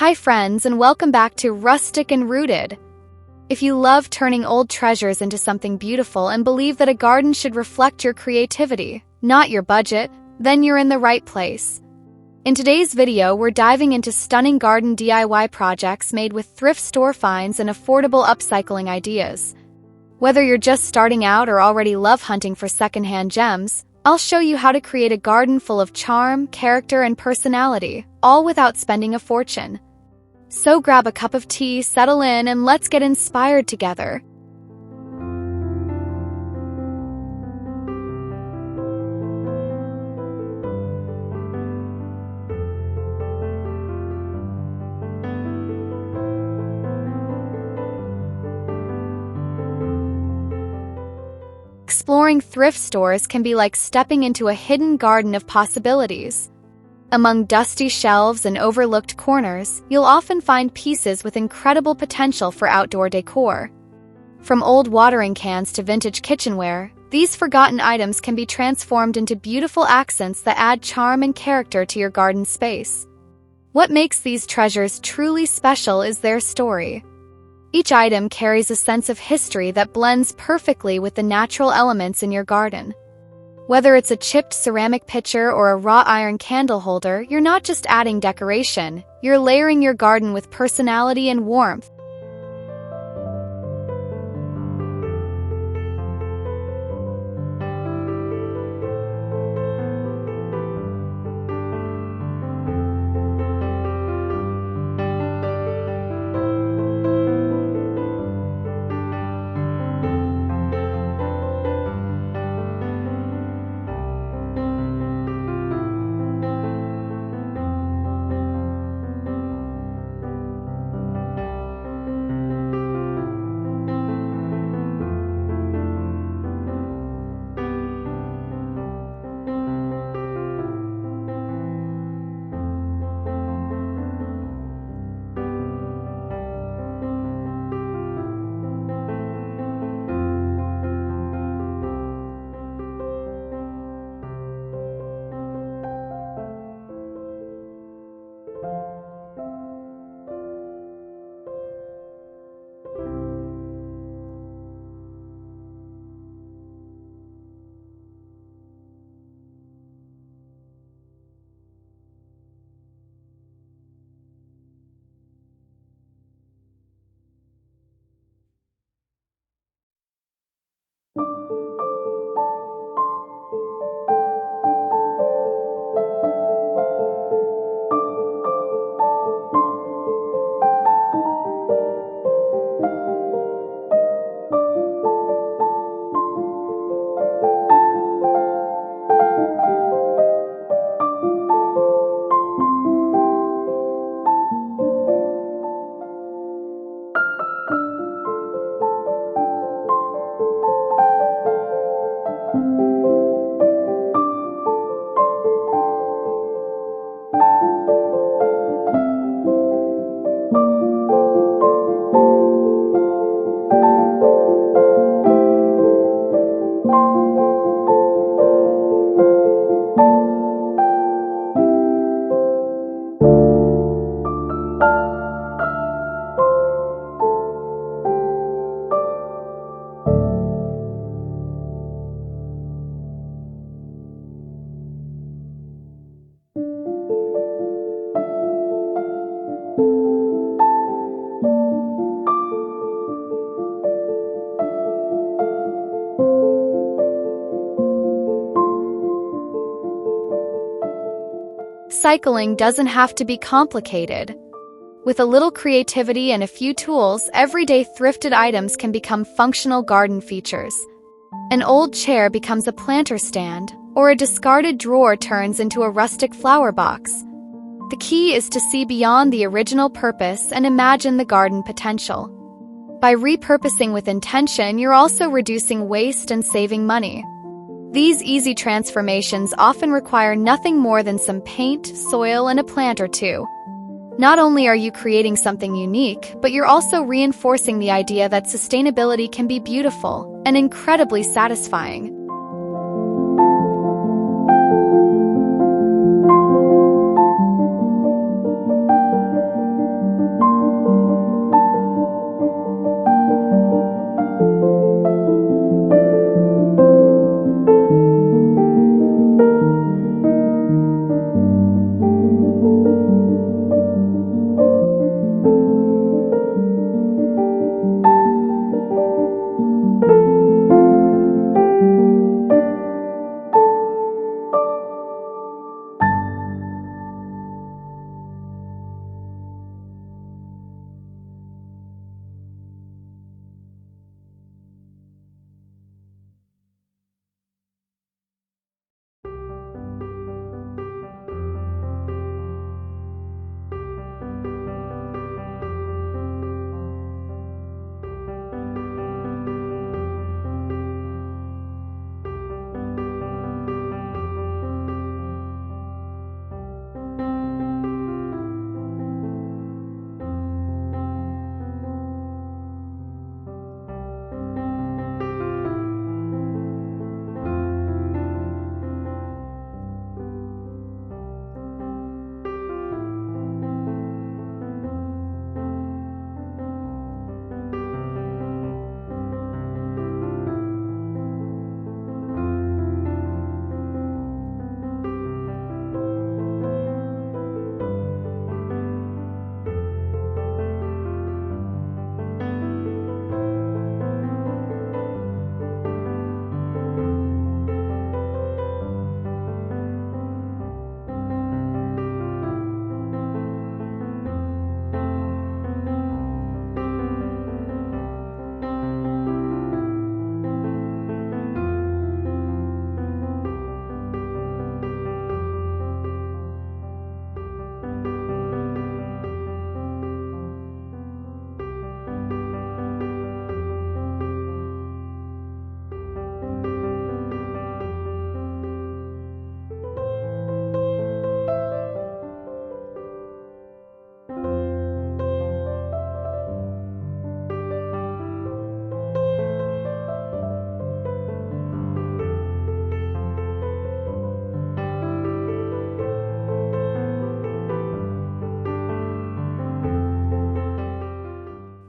Hi friends, and welcome back to Rustic and Rooted. If you love turning old treasures into something beautiful and believe that a garden should reflect your creativity, not your budget, then you're in the right place. In today's video, we're diving into stunning garden DIY projects made with thrift store finds and affordable upcycling ideas. Whether you're just starting out or already love hunting for secondhand gems, I'll show you how to create a garden full of charm, character, and personality, all without spending a fortune. So grab a cup of tea, settle in, and let's get inspired together. Exploring thrift stores can be like stepping into a hidden garden of possibilities. Among dusty shelves and overlooked corners, you'll often find pieces with incredible potential for outdoor decor. From old watering cans to vintage kitchenware, these forgotten items can be transformed into beautiful accents that add charm and character to your garden space. What makes these treasures truly special is their story. Each item carries a sense of history that blends perfectly with the natural elements in your garden. Whether it's a chipped ceramic pitcher or a wrought iron candle holder, you're not just adding decoration, you're layering your garden with personality and warmth. Upcycling doesn't have to be complicated. With a little creativity and a few tools, everyday thrifted items can become functional garden features. An old chair becomes a planter stand, or a discarded drawer turns into a rustic flower box. The key is to see beyond the original purpose and imagine the garden potential. By repurposing with intention, you're also reducing waste and saving money. These easy transformations often require nothing more than some paint, soil, and a plant or two. Not only are you creating something unique, but you're also reinforcing the idea that sustainability can be beautiful and incredibly satisfying.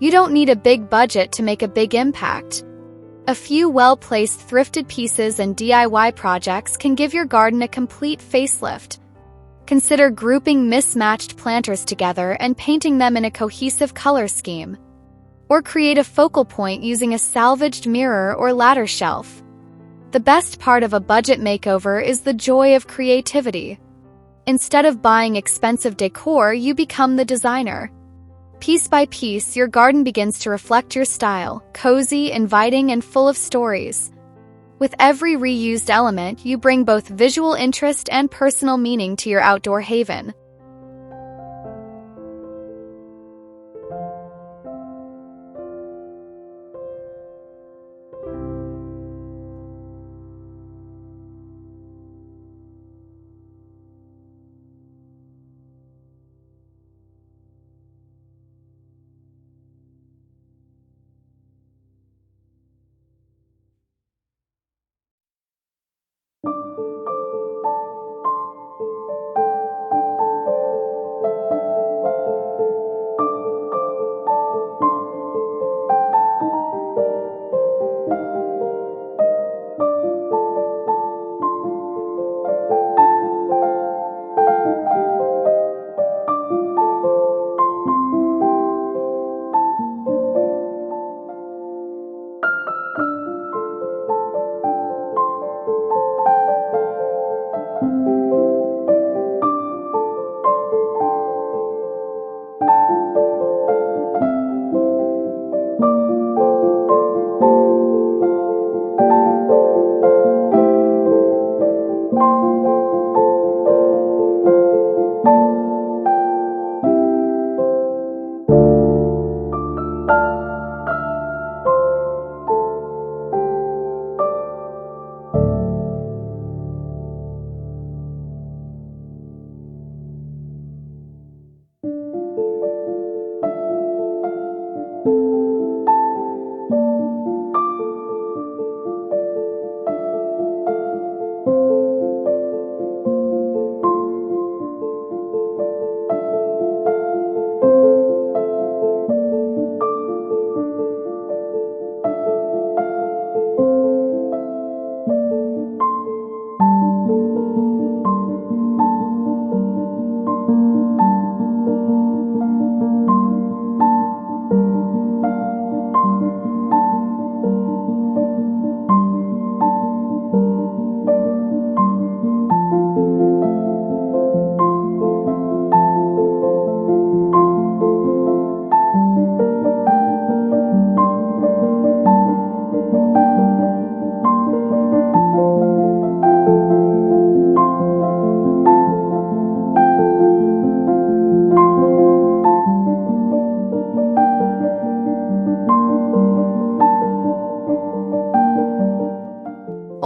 You don't need a big budget to make a big impact. A few well-placed thrifted pieces and DIY projects can give your garden a complete facelift. Consider grouping mismatched planters together and painting them in a cohesive color scheme. Or create a focal point using a salvaged mirror or ladder shelf. The best part of a budget makeover is the joy of creativity. Instead of buying expensive decor, you become the designer. Piece by piece, your garden begins to reflect your style, cozy, inviting, and full of stories. With every reused element, you bring both visual interest and personal meaning to your outdoor haven.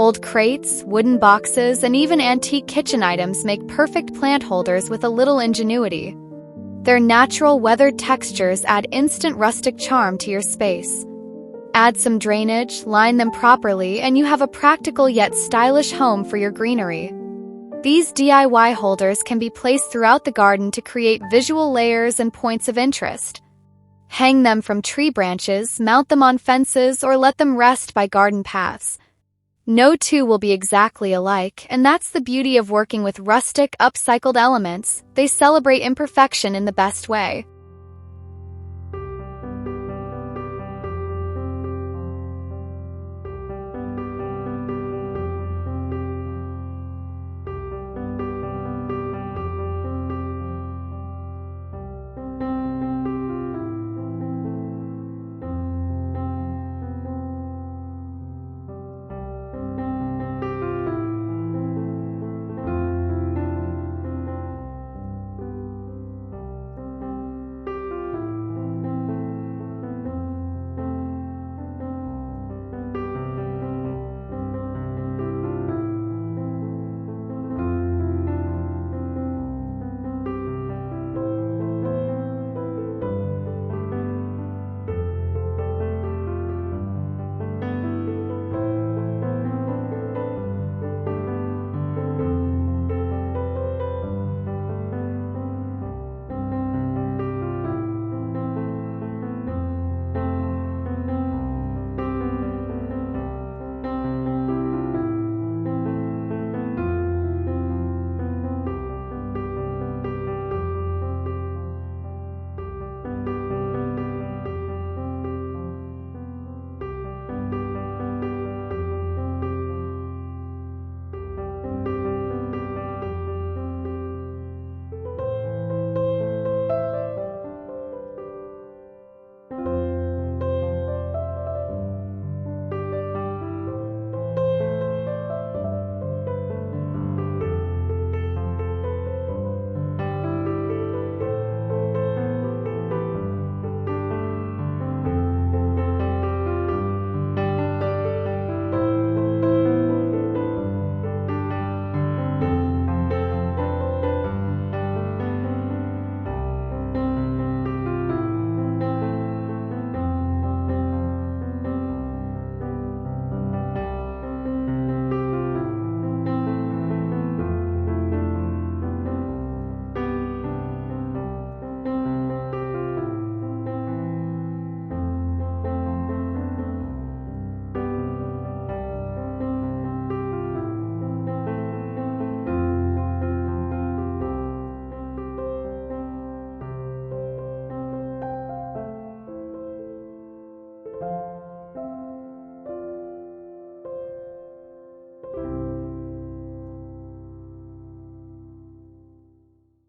Old crates, wooden boxes, and even antique kitchen items make perfect plant holders with a little ingenuity. Their natural weathered textures add instant rustic charm to your space. Add some drainage, line them properly, and you have a practical yet stylish home for your greenery. These DIY holders can be placed throughout the garden to create visual layers and points of interest. Hang them from tree branches, mount them on fences, or let them rest by garden paths. No two will be exactly alike, and that's the beauty of working with rustic, upcycled elements. They celebrate imperfection in the best way.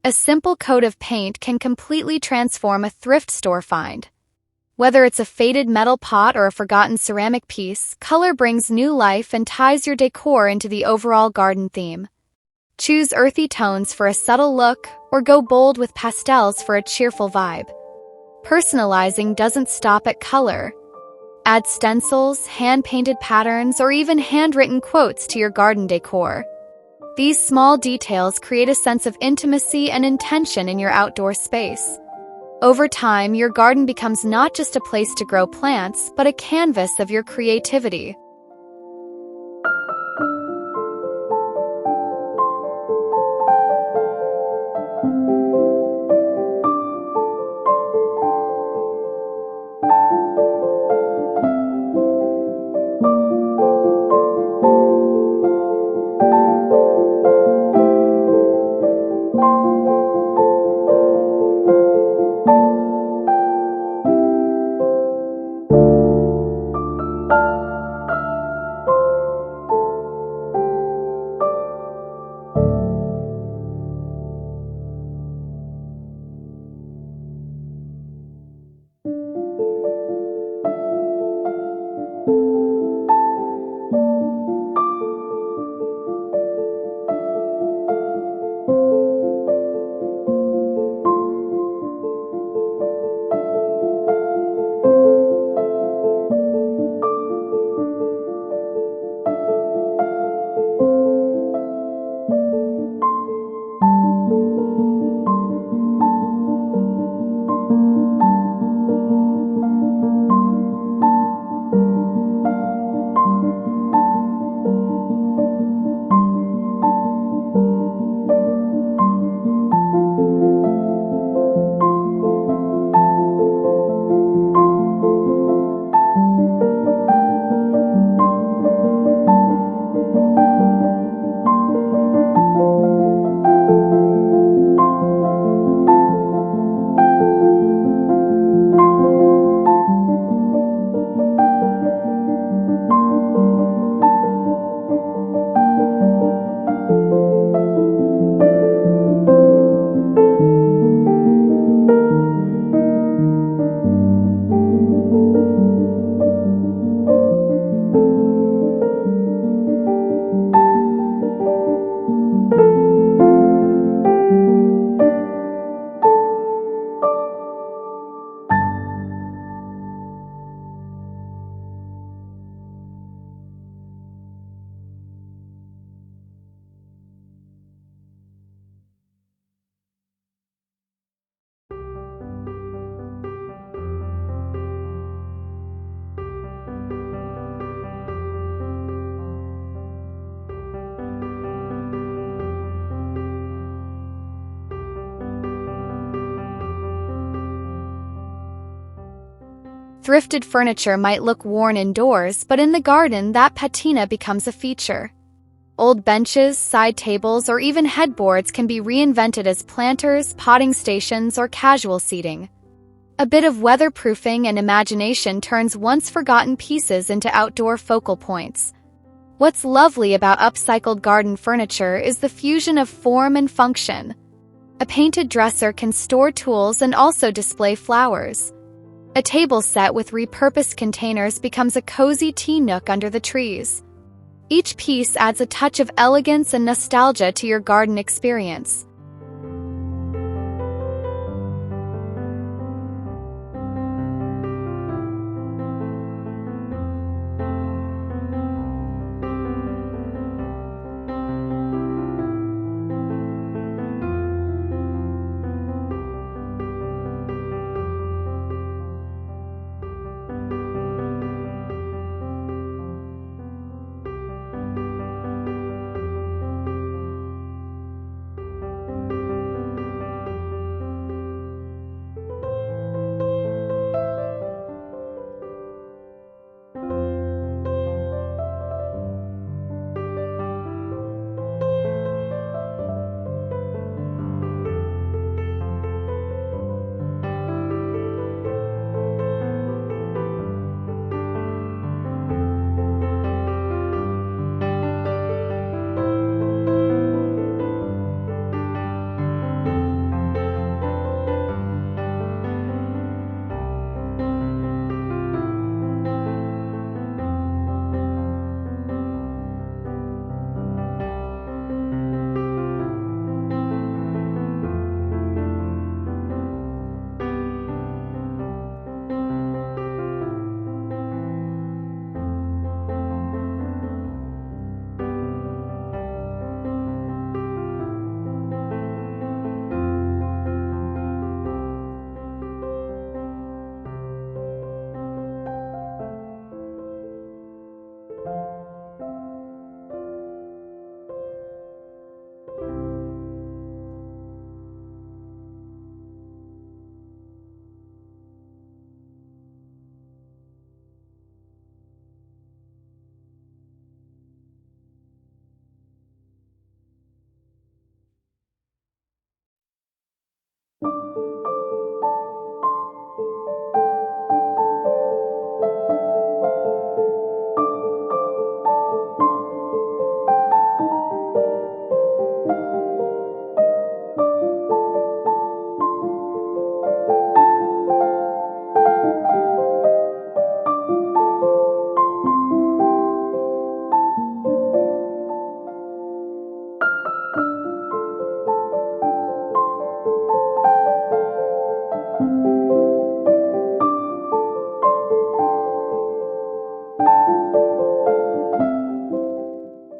A simple coat of paint can completely transform a thrift store find. Whether it's a faded metal pot or a forgotten ceramic piece, color brings new life and ties your decor into the overall garden theme. Choose earthy tones for a subtle look, or go bold with pastels for a cheerful vibe. Personalizing doesn't stop at color. Add stencils, hand-painted patterns, or even handwritten quotes to your garden decor. These small details create a sense of intimacy and intention in your outdoor space. Over time, your garden becomes not just a place to grow plants, but a canvas of your creativity. Thrifted furniture might look worn indoors, but in the garden, that patina becomes a feature. Old benches, side tables, or even headboards can be reinvented as planters, potting stations, or casual seating. A bit of weatherproofing and imagination turns once-forgotten pieces into outdoor focal points. What's lovely about upcycled garden furniture is the fusion of form and function. A painted dresser can store tools and also display flowers. A table set with repurposed containers becomes a cozy tea nook under the trees. Each piece adds a touch of elegance and nostalgia to your garden experience.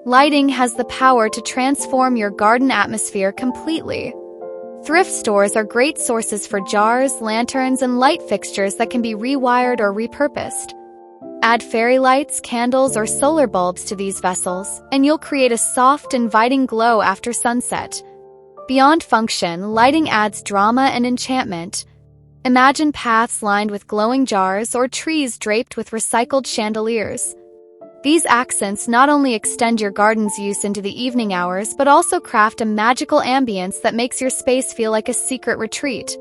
Lighting has the power to transform your garden atmosphere completely. Thrift stores are great sources for jars, lanterns, and light fixtures that can be rewired or repurposed. Add fairy lights, candles, or solar bulbs to these vessels, and you'll create a soft, inviting glow after sunset. Beyond function, lighting adds drama and enchantment. Imagine paths lined with glowing jars or trees draped with recycled chandeliers. These accents not only extend your garden's use into the evening hours, but also craft a magical ambience that makes your space feel like a secret retreat.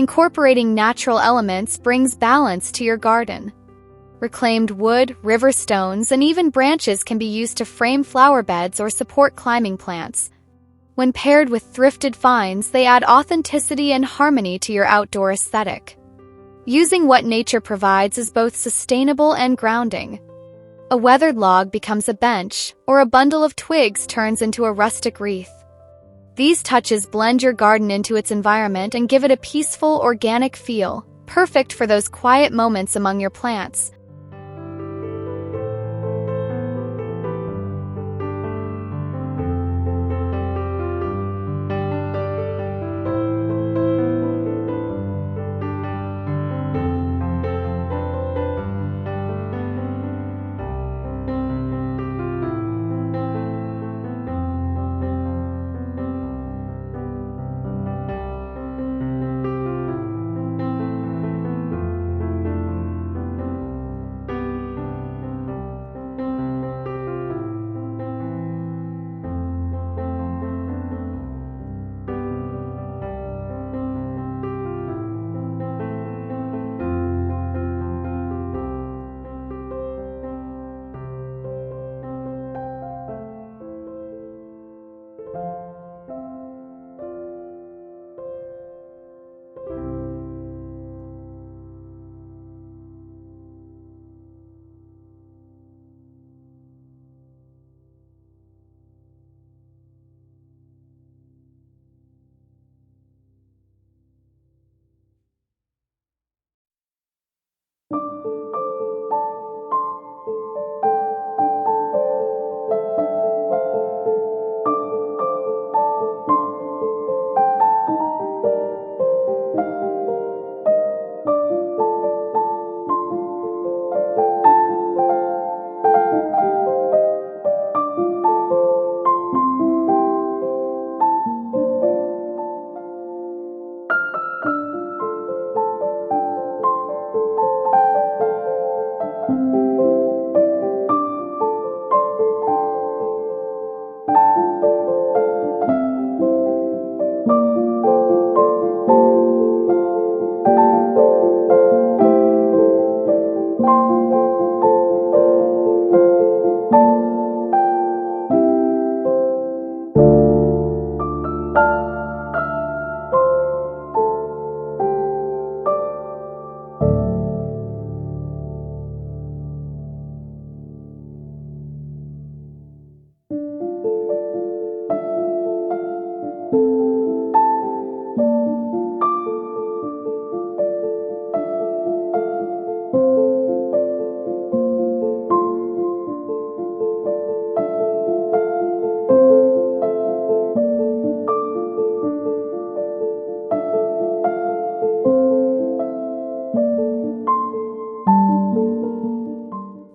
Incorporating natural elements brings balance to your garden. Reclaimed wood, river stones, and even branches can be used to frame flower beds or support climbing plants. When paired with thrifted finds, they add authenticity and harmony to your outdoor aesthetic. Using what nature provides is both sustainable and grounding. A weathered log becomes a bench, or a bundle of twigs turns into a rustic wreath. These touches blend your garden into its environment and give it a peaceful, organic feel, perfect for those quiet moments among your plants.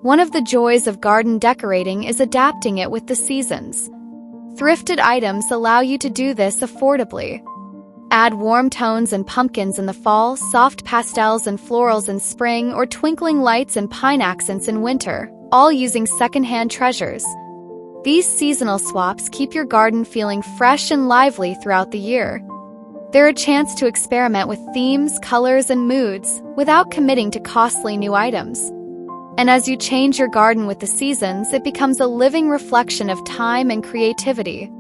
One of the joys of garden decorating is adapting it with the seasons. Thrifted items allow you to do this affordably. Add warm tones and pumpkins in the fall, soft pastels and florals in spring, or twinkling lights and pine accents in winter, all using secondhand treasures. These seasonal swaps keep your garden feeling fresh and lively throughout the year. They're a chance to experiment with themes, colors, and moods without committing to costly new items. And as you change your garden with the seasons, it becomes a living reflection of time and creativity.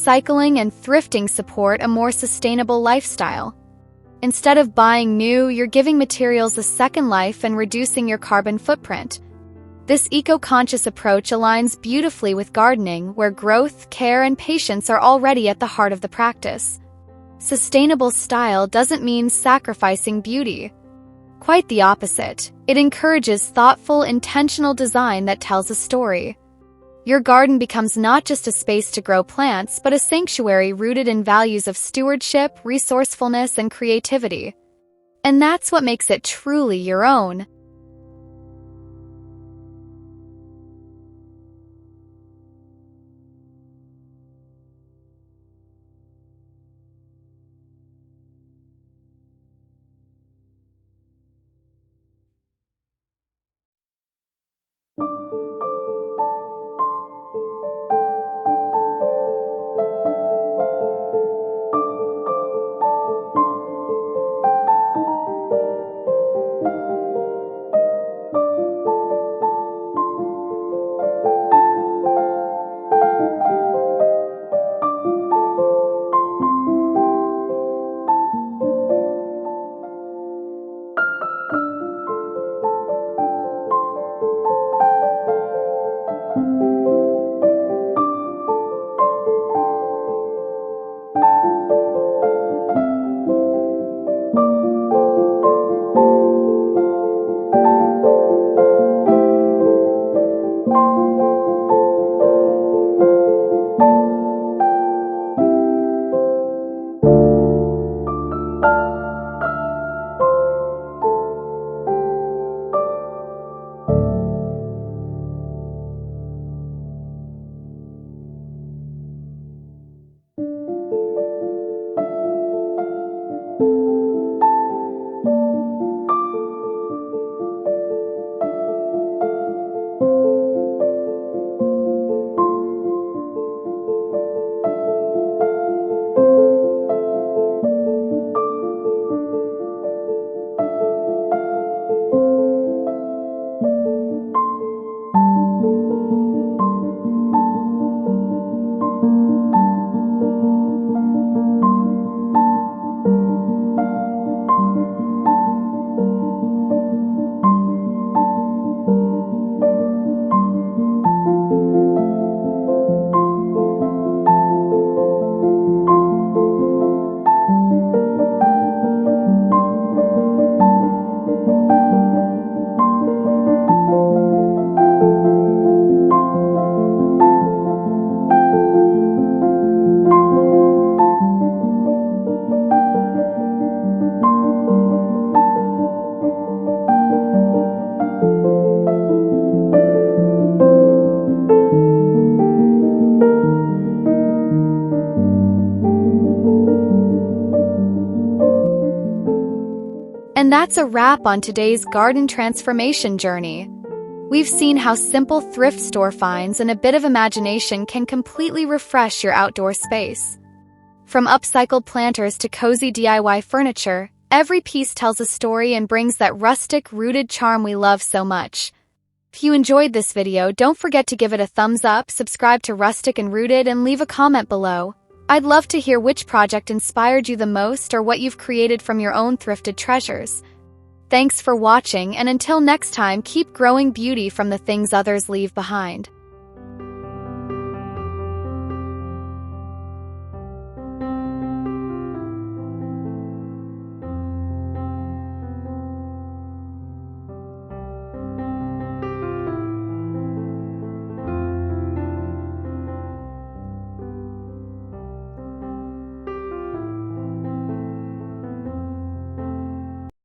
Upcycling and thrifting support a more sustainable lifestyle. Instead of buying new, you're giving materials a second life and reducing your carbon footprint. This eco-conscious approach aligns beautifully with gardening, where growth, care, and patience are already at the heart of the practice. Sustainable style doesn't mean sacrificing beauty. Quite the opposite. It encourages thoughtful, intentional design that tells a story. Your garden becomes not just a space to grow plants, but a sanctuary rooted in values of stewardship, resourcefulness, and creativity. And that's what makes it truly your own. And that's a wrap on today's garden transformation journey. We've seen how simple thrift store finds and a bit of imagination can completely refresh your outdoor space. From upcycled planters to cozy DIY furniture, every piece tells a story and brings that rustic, rooted charm we love so much. If you enjoyed this video, don't forget to give it a thumbs up, subscribe to Rustic and Rooted, and leave a comment below. I'd love to hear which project inspired you the most or what you've created from your own thrifted treasures. Thanks for watching, and until next time, keep growing beauty from the things others leave behind.